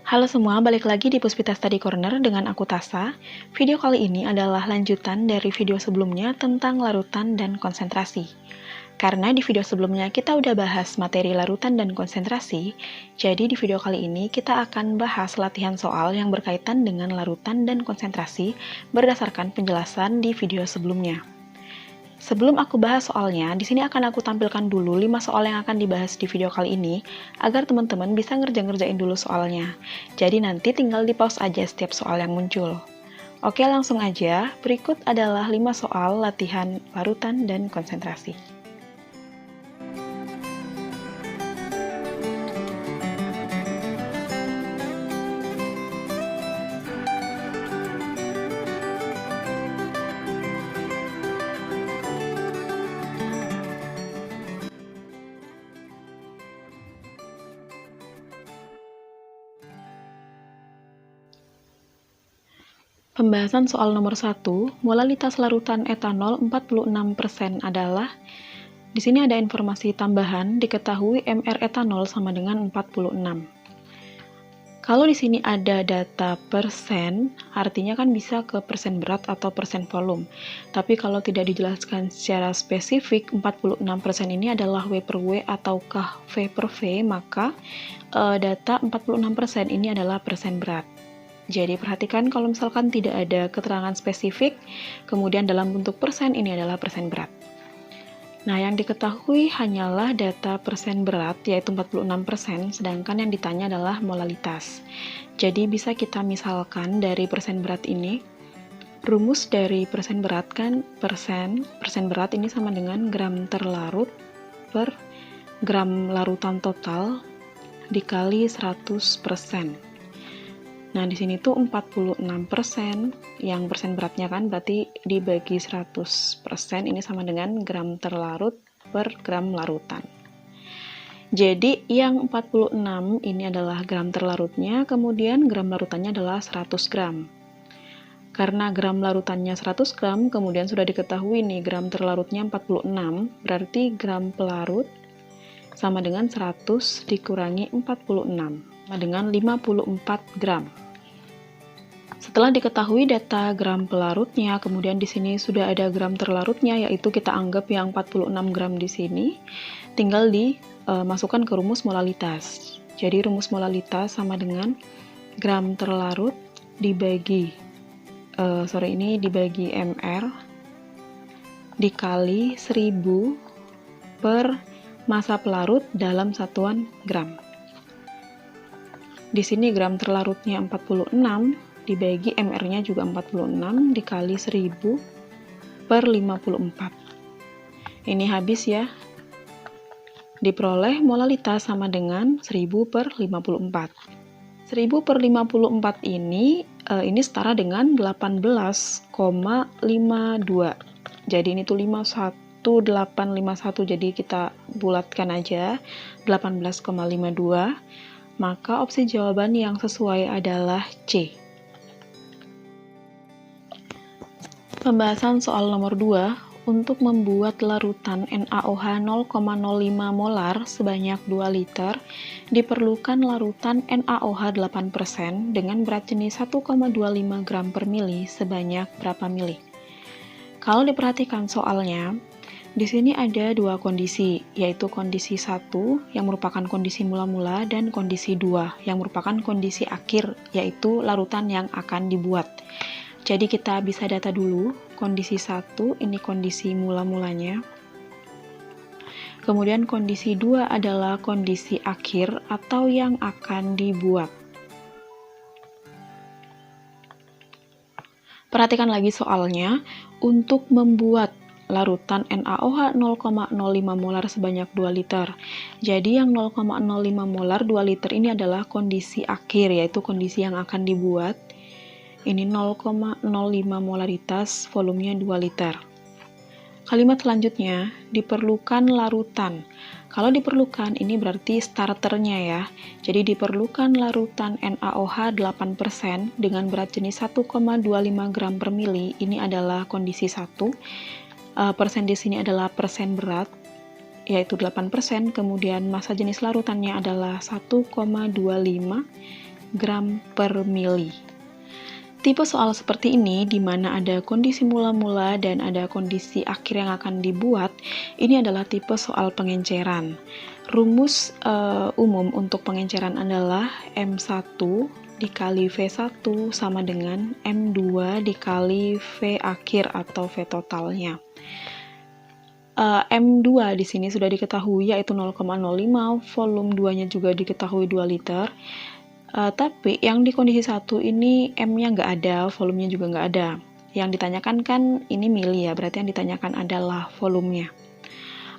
Halo semua, balik lagi di Puspita Study Corner dengan aku Tasa. Video kali ini adalah lanjutan dari video sebelumnya tentang larutan dan konsentrasi. Karena di video sebelumnya kita udah bahas materi larutan dan konsentrasi, jadi di video kali ini kita akan bahas latihan soal yang berkaitan dengan larutan dan konsentrasi berdasarkan penjelasan di video sebelumnya. Sebelum aku bahas soalnya, di sini akan aku tampilkan dulu 5 soal yang akan dibahas di video kali ini, agar teman-teman bisa ngerjain dulu soalnya. Jadi nanti tinggal di pause aja setiap soal yang muncul. Oke, langsung aja. Berikut adalah 5 soal latihan larutan dan konsentrasi. Pembahasan soal nomor 1, molalitas larutan etanol 46% adalah, di sini ada informasi tambahan, diketahui MR etanol sama dengan 46. Kalau di sini ada data persen, artinya kan bisa ke persen berat atau persen volume. Tapi kalau tidak dijelaskan secara spesifik, 46% ini adalah W per W ataukah V per V, maka data 46% ini adalah persen berat. Jadi perhatikan kalau misalkan tidak ada keterangan spesifik, kemudian dalam bentuk persen ini adalah persen berat. Nah, yang diketahui hanyalah data persen berat, yaitu 46%, sedangkan yang ditanya adalah molalitas. Jadi bisa kita misalkan dari persen berat ini, rumus dari persen berat kan persen berat ini sama dengan gram terlarut per gram larutan total dikali 100%. Nah, di sini tuh 46%, yang persen beratnya kan berarti dibagi 100%, ini sama dengan gram terlarut per gram larutan. Jadi, yang 46 ini adalah gram terlarutnya, kemudian gram larutannya adalah 100 gram. Karena gram larutannya 100 gram, kemudian sudah diketahui nih gram terlarutnya 46, berarti gram pelarut sama dengan 100 dikurangi 46, sama dengan 54 gram. Setelah diketahui data gram pelarutnya, kemudian di sini sudah ada gram terlarutnya, yaitu kita anggap yang 46 gram di sini, tinggal dimasukkan ke rumus molalitas. Jadi rumus molalitas sama dengan gram terlarut dibagi dibagi mr dikali 1000 per massa pelarut dalam satuan gram. Di sini gram terlarutnya 46 dibagi MR-nya juga 46 dikali 1000 per 54. Ini habis ya. Diperoleh molalitas sama dengan 1000 per 54. 1000 per 54 ini setara dengan 18,52. Jadi ini tuh 51851, jadi kita bulatkan aja 18,52. Maka opsi jawaban yang sesuai adalah C. Pembahasan soal nomor 2, untuk membuat larutan NaOH 0,05 molar sebanyak 2 liter, diperlukan larutan NaOH 8% dengan berat jenis 1,25 gram per mili sebanyak berapa mili? Kalau diperhatikan soalnya, di sini ada dua kondisi, yaitu kondisi 1 yang merupakan kondisi mula-mula dan kondisi 2 yang merupakan kondisi akhir, yaitu larutan yang akan dibuat. Jadi kita bisa data dulu, kondisi 1 ini kondisi mula-mulanya. Kemudian kondisi 2 adalah kondisi akhir atau yang akan dibuat. Perhatikan lagi soalnya, untuk membuat larutan NaOH 0,05 molar sebanyak 2 liter. Jadi yang 0,05 molar 2 liter ini adalah kondisi akhir, yaitu kondisi yang akan dibuat. Ini 0,05 molaritas, volumenya 2 liter. Kalimat selanjutnya, diperlukan larutan. Kalau diperlukan, ini berarti starternya ya. Jadi diperlukan larutan NaOH 8% dengan berat jenis 1,25 gram per mili. Ini adalah kondisi 1. Persen di sini adalah persen berat, yaitu 8%. Kemudian massa jenis larutannya adalah 1,25 gram per mili. Tipe soal seperti ini, di mana ada kondisi mula-mula dan ada kondisi akhir yang akan dibuat, ini adalah tipe soal pengenceran. Rumus umum untuk pengenceran adalah M1 dikali V1 sama dengan M2 dikali V akhir atau V totalnya. M2 di sini sudah diketahui yaitu 0,05, volume 2-nya juga diketahui 2 liter. Tapi yang di kondisi 1 ini M-nya nggak ada, volumenya juga nggak ada. Yang ditanyakan kan ini mili ya, berarti yang ditanyakan adalah volumenya.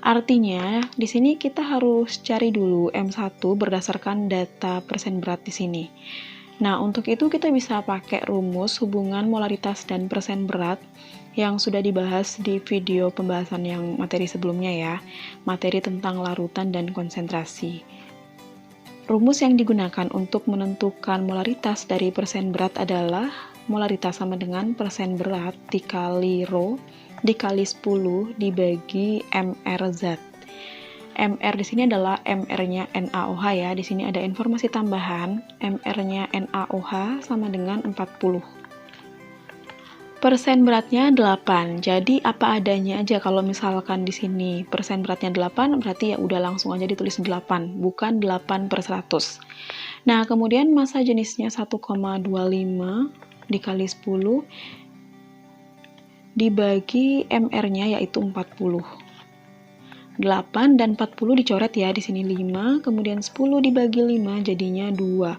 Artinya, di sini kita harus cari dulu M1 berdasarkan data persen berat di sini. Nah, untuk itu kita bisa pakai rumus hubungan molaritas dan persen berat yang sudah dibahas di video pembahasan yang materi sebelumnya ya, materi tentang larutan dan konsentrasi. Rumus yang digunakan untuk menentukan molaritas dari persen berat adalah molaritas sama dengan persen berat dikali rho dikali 10 dibagi MR-Z. MR di sini adalah MR-nya NaOH ya. Di sini ada informasi tambahan, MR-nya NaOH sama dengan 40. Persen beratnya 8. Jadi apa adanya aja kalau misalkan di sini persen beratnya 8, berarti ya udah langsung aja ditulis 8, bukan 8/100. Nah, kemudian massa jenisnya 1,25 dikali 10 dibagi MR-nya yaitu 40. 8 dan 40 dicoret ya, di sini 5, kemudian 10 dibagi 5 jadinya 2.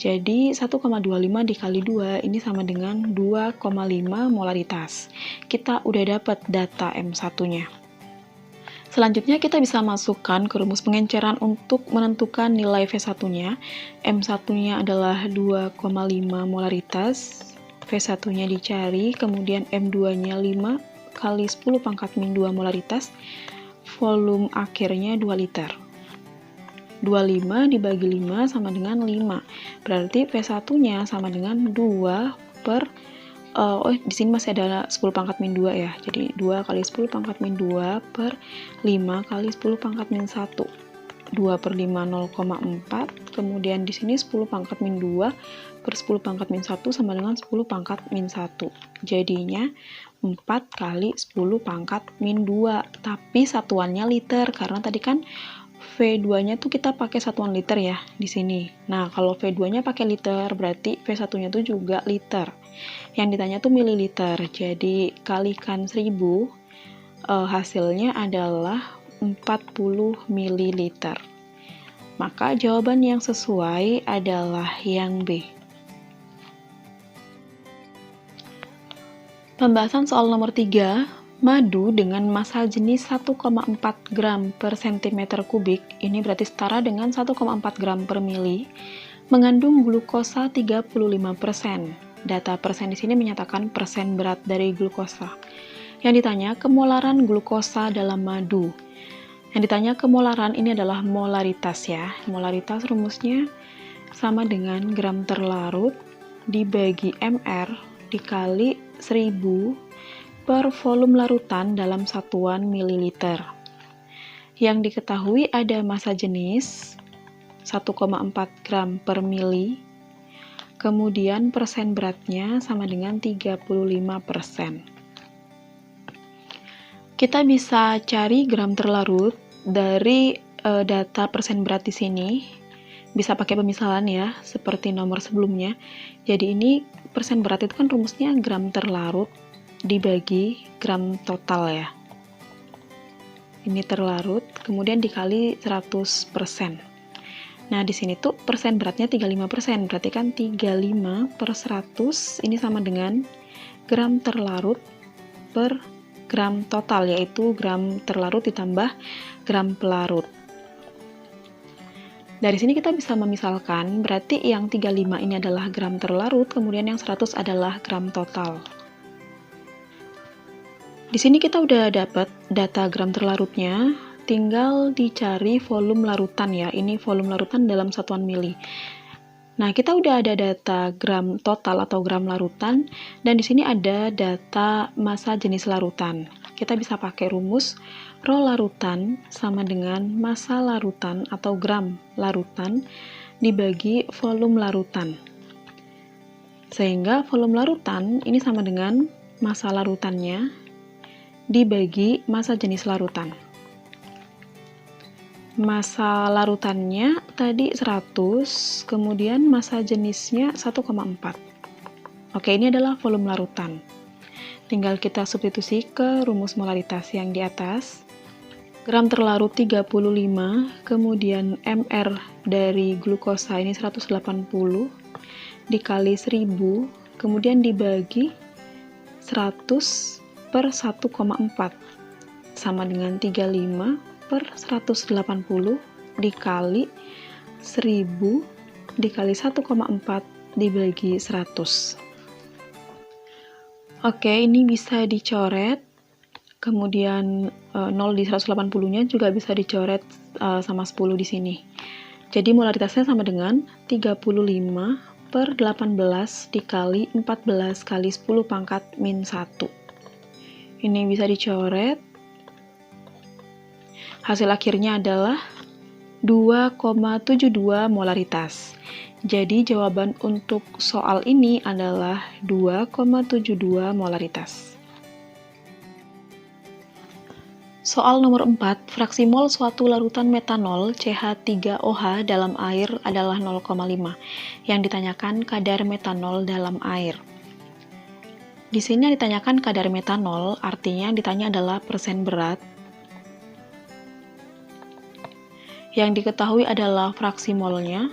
Jadi 1,25 dikali 2 ini sama dengan 2,5 molaritas. Kita udah dapat data M1-nya. Selanjutnya kita bisa masukkan ke rumus pengenceran untuk menentukan nilai V1-nya. M1-nya adalah 2,5 molaritas. V1-nya dicari, kemudian M2-nya 5 kali 10 pangkat min 2 molaritas. Volume akhirnya 2 liter. 25 dibagi 5 sama dengan 5. Berarti V1-nya sama dengan 2 per di sini masih ada 10 pangkat min 2 ya. Jadi 2 kali 10 pangkat min 2 per 5 kali 10 pangkat min 1. 2 per 5 0,4. Kemudian di sini 10 pangkat min 2 per 10 pangkat min 1 sama dengan 10 pangkat min 1. Jadinya 4 kali 10 pangkat min 2, tapi satuannya liter, karena tadi kan V2-nya tuh kita pakai satuan liter ya di sini. Nah, kalau V2-nya pakai liter, berarti V1-nya tuh juga liter. Yang ditanya tuh mililiter, jadi kalikan 1000, hasilnya adalah 40 mililiter. Maka jawaban yang sesuai adalah yang B. Pembahasan soal nomor 3, madu dengan massa jenis 1,4 gram per cm kubik, ini berarti setara dengan 1,4 gram per mili, mengandung glukosa 35%. Data persen di sini menyatakan persen berat dari glukosa. Yang ditanya kemolaran glukosa dalam madu. Yang ditanya kemolaran ini adalah molaritas ya. Molaritas rumusnya sama dengan gram terlarut dibagi MR dikali 1000 per volume larutan dalam satuan mililiter. Yang diketahui ada massa jenis 1,4 gram per mili, kemudian persen beratnya sama dengan 35%. Kita bisa cari gram terlarut dari data persen berat di sini. Bisa pakai pemisalan ya, seperti nomor sebelumnya. Jadi ini persen berat itu kan rumusnya gram terlarut dibagi gram total ya. Ini terlarut, kemudian dikali 100%. Nah, di sini tuh persen beratnya 35%, berarti kan 35 per 100 ini sama dengan gram terlarut per gram total, yaitu gram terlarut ditambah gram pelarut. Dari sini kita bisa memisalkan, berarti yang 35 ini adalah gram terlarut, kemudian yang 100 adalah gram total. Di sini kita udah dapat data gram terlarutnya, tinggal dicari volume larutan ya. Ini volume larutan dalam satuan mili. Nah, kita udah ada data gram total atau gram larutan, dan di sini ada data massa jenis larutan. Kita bisa pakai rumus rho larutan sama dengan massa larutan atau gram larutan dibagi volume larutan. Sehingga volume larutan ini sama dengan massa larutannya dibagi massa jenis larutan. Massa larutannya tadi 100, kemudian massa jenisnya 1,4. Oke, ini adalah volume larutan. Tinggal kita substitusi ke rumus molaritas yang di atas. Gram terlarut 35, kemudian mR dari glukosa ini 180, dikali 1000, kemudian dibagi 100 per 1,4, sama dengan 35 per 180, dikali 1000, dikali 1,4, dibagi 100. Oke, ini bisa dicoret. Kemudian 0 di 180-nya juga bisa dicoret sama 10 di sini. Jadi molaritasnya sama dengan 35 per 18 dikali 14 kali 10 pangkat min 1. Ini bisa dicoret. Hasil akhirnya adalah 2,72 molaritas. Jadi jawaban untuk soal ini adalah 2,72 molaritas. Soal nomor 4, fraksi mol suatu larutan metanol CH3OH dalam air adalah 0,5. Yang ditanyakan kadar metanol dalam air. Di sini ditanyakan kadar metanol, artinya ditanya adalah persen berat. Yang diketahui adalah fraksi molnya.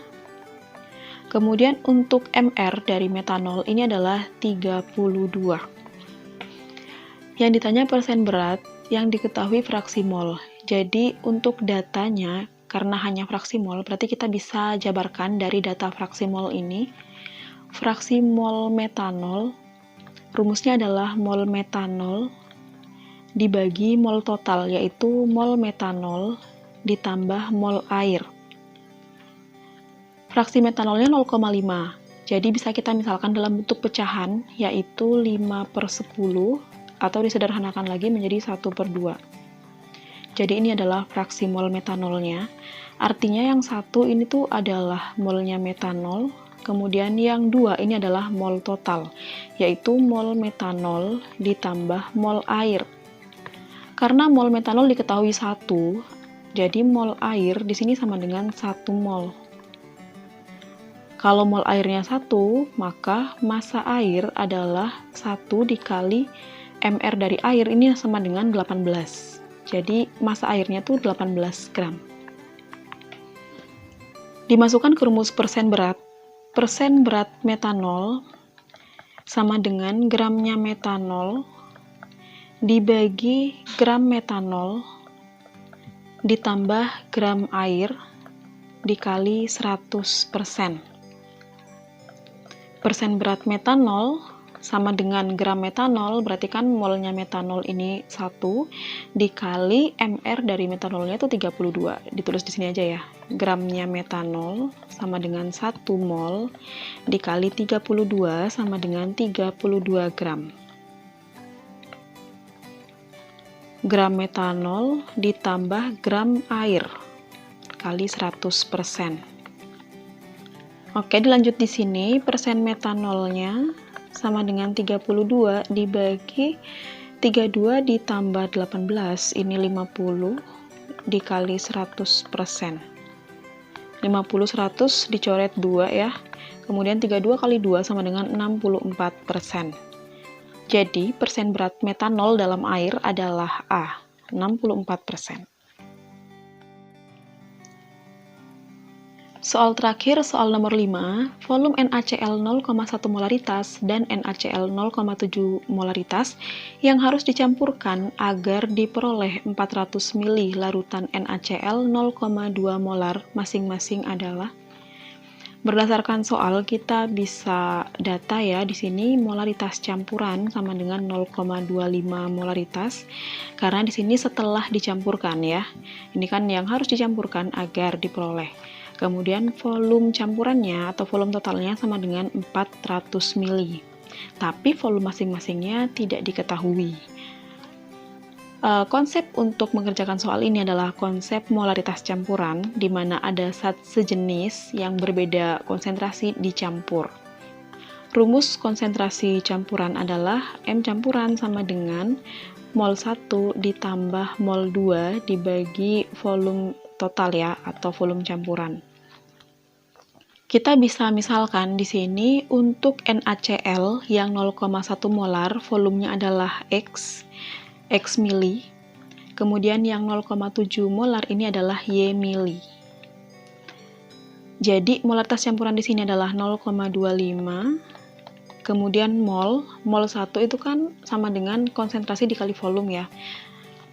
Kemudian untuk mR dari metanol ini adalah 32. Yang ditanya persen berat, yang diketahui fraksi mol. Jadi untuk datanya, karena hanya fraksi mol, berarti kita bisa jabarkan dari data fraksi mol ini. Fraksi mol metanol, rumusnya adalah mol metanol dibagi mol total, yaitu mol metanol ditambah mol air. Fraksi metanolnya 0,5, jadi bisa kita misalkan dalam bentuk pecahan, yaitu 5/10, atau disederhanakan lagi menjadi 1/2. Jadi ini adalah fraksi mol metanolnya. Artinya yang satu ini tuh adalah molnya metanol, kemudian yang dua ini adalah mol total, yaitu mol metanol ditambah mol air. Karena mol metanol diketahui 1, jadi mol air di sini sama dengan 1 mol. Kalau mol airnya 1, maka massa air adalah 1 dikali mR dari air ini sama dengan 18. Jadi massa airnya tuh 18 gram. Dimasukkan ke rumus persen berat. Persen berat metanol sama dengan gramnya metanol dibagi gram metanol ditambah gram air dikali 100%. Persen berat metanol sama dengan gram metanol, berarti kan molnya metanol ini 1 dikali mR dari metanolnya itu 32. Ditulis di sini aja ya. Gramnya metanol sama dengan 1 mol dikali 32 sama dengan 32 gram. Gram metanol ditambah gram air kali 100%. Oke, dilanjut di sini persen metanolnya sama dengan 32 dibagi 32 ditambah 18, ini 50 dikali 100%. 50 100 dicoret 2 ya. Kemudian 32 kali 2 sama dengan 64%. Jadi persen berat metanol dalam air adalah A, 64%. Soal terakhir, soal nomor 5, volume NaCl 0,1 molaritas dan NaCl 0,7 molaritas yang harus dicampurkan agar diperoleh 400 ml larutan NaCl 0,2 molar masing-masing adalah. Berdasarkan soal, kita bisa data ya, di sini molaritas campuran sama dengan 0,25 molaritas, karena di sini setelah dicampurkan ya. Ini kan yang harus dicampurkan agar diperoleh. Kemudian volume campurannya atau volume totalnya sama dengan 400 ml. Tapi volume masing-masingnya tidak diketahui. Konsep untuk mengerjakan soal ini adalah konsep molaritas campuran, di mana ada zat sejenis yang berbeda konsentrasi dicampur. Rumus konsentrasi campuran adalah M campuran sama dengan mol 1 ditambah mol 2 dibagi volume total ya, atau volume campuran. Kita bisa misalkan di sini untuk NaCl yang 0,1 molar, volumenya adalah X mili. Kemudian yang 0,7 molar ini adalah Y mili. Jadi molaritas campuran di sini adalah 0,25. Kemudian mol 1 itu kan sama dengan konsentrasi dikali volume ya.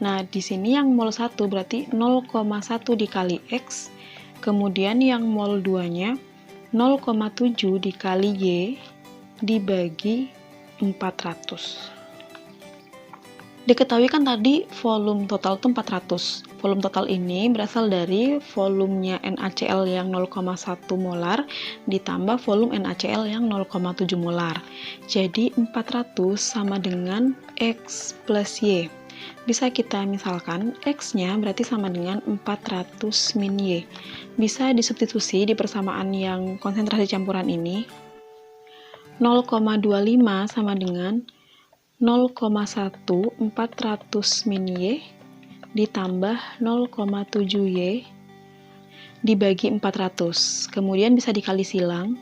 Nah, di sini yang mol 1 berarti 0,1 dikali X. Kemudian yang mol 2-nya 0,7 dikali Y dibagi 400. Diketahui kan tadi volume total itu 400. Volume total ini berasal dari volumenya NaCl yang 0,1 molar ditambah volume NaCl yang 0,7 molar. Jadi 400 sama dengan X plus Y. Bisa kita misalkan X-nya berarti sama dengan 400 min Y. Bisa disubstitusi di persamaan yang konsentrasi campuran ini. 0,25 sama dengan 0,1 400 min Y ditambah 0,7 Y dibagi 400. Kemudian bisa dikali silang.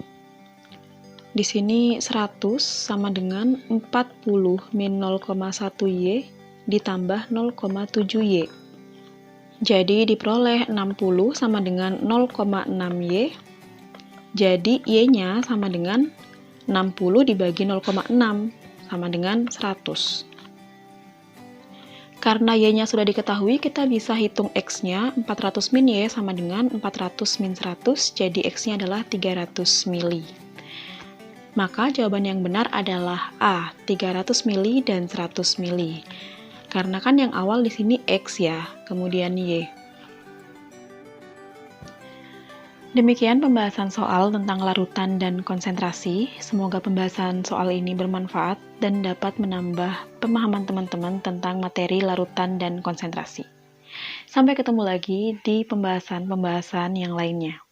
Di sini 100 sama dengan 40 min 0,1 Y ditambah 0,7 Y. Jadi diperoleh 60 sama dengan 0,6 Y. Jadi Y-nya sama dengan 60 dibagi 0,6 sama dengan 100. Karena Y-nya sudah diketahui, kita bisa hitung X-nya. 400 min Y sama dengan 400 min 100, jadi X-nya adalah 300 mili. Maka jawaban yang benar adalah A, 300 mili dan 100 mili. Karena kan yang awal di sini X ya, kemudian Y. Demikian pembahasan soal tentang larutan dan konsentrasi. Semoga pembahasan soal ini bermanfaat dan dapat menambah pemahaman teman-teman tentang materi larutan dan konsentrasi. Sampai ketemu lagi di pembahasan-pembahasan yang lainnya.